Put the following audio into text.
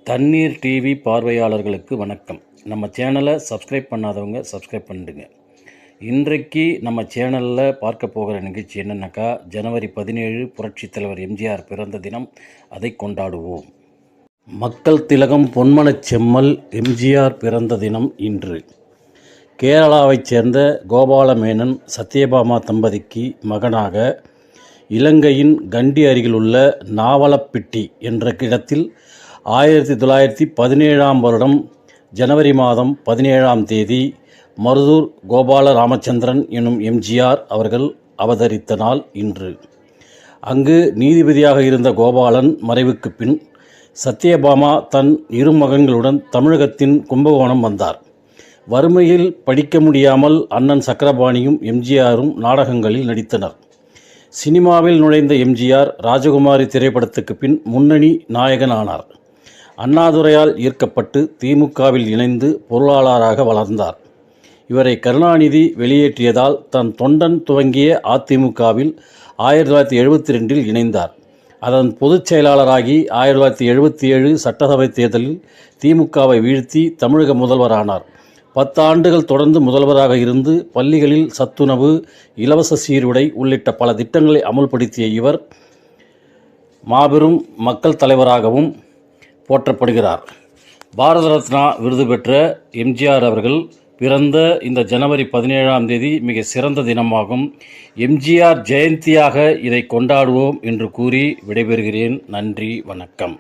தண்ணீர் டிவி பார்வையாளர்களுக்கு வணக்கம். நம்ம சேனலை சப்ஸ்கிரைப் பண்ணாதவங்க சப்ஸ்கிரைப் பண்ணிடுங்க. இன்றைக்கு நம்ம சேனலில் பார்க்க போகிற நிகழ்ச்சி என்னென்னாக்கா, ஜனவரி 17 புரட்சித் தலைவர் எம்ஜிஆர் பிறந்த தினம். அதை கொண்டாடுவோம். மக்கள் திலகம் பொன்மனச் செம்மல் எம்ஜிஆர் பிறந்த தினம் இன்று. கேரளாவைச் சேர்ந்த கோபாலமேனன் சத்யபாமா தம்பதிக்கு மகனாக இலங்கையின் கண்டி அருகிலுள்ள நாவலப்பிட்டி என்ற இடத்தில் 1917ஆம் வருடம் ஜனவரி மாதம் 17ஆம் தேதி மருதூர் கோபால ராமச்சந்திரன் எனும் எம்ஜிஆர் அவர்கள் அவதரித்த நாள் இன்று. அங்கு நீதிபதியாக இருந்த கோபாலன் மறைவுக்கு பின் சத்யபாமா தன் இரு மகன்களுடன் தமிழகத்தின் கும்பகோணம் வந்தார். வறுமையில் படிக்க முடியாமல் அண்ணன் சக்கரபாணியும் எம்ஜிஆரும் நாடகங்களில் நடித்தனர். சினிமாவில் நுழைந்த எம்ஜிஆர் ராஜகுமாரி திரைப்படத்துக்கு பின் முன்னணி நாயகன் ஆனார். அண்ணாதுரையால் ஈர்க்கப்பட்டு திமுகவில் இணைந்து பொருளாளராக வளர்ந்தார். இவரை கருணாநிதி வெளியேற்றியதால் தன் தொண்டன் துவங்கிய அதிமுகவில் 1972இல் இணைந்தார். அதன் பொதுச் செயலாளராகி 1977 சட்டசபை தேர்தலில் திமுகவை வீழ்த்தி தமிழக முதல்வரானார். 10 ஆண்டுகள் தொடர்ந்து முதல்வராக இருந்து பள்ளிகளில் சத்துணவு, இலவச சீருடை உள்ளிட்ட பல திட்டங்களை அமுல்படுத்திய இவர் மாபெரும் மக்கள் தலைவராகவும் போற்றப்படுகிறார். பாரத ரத்னா விருது பெற்ற எம்ஜிஆர் அவர்கள் பிறந்த இந்த ஜனவரி 17ஆம் தேதி மிக சிறந்த தினமாகும். எம்ஜிஆர் ஜெயந்தியாக இதை கொண்டாடுவோம் என்று கூறி விடைபெறுகிறேன். நன்றி, வணக்கம்.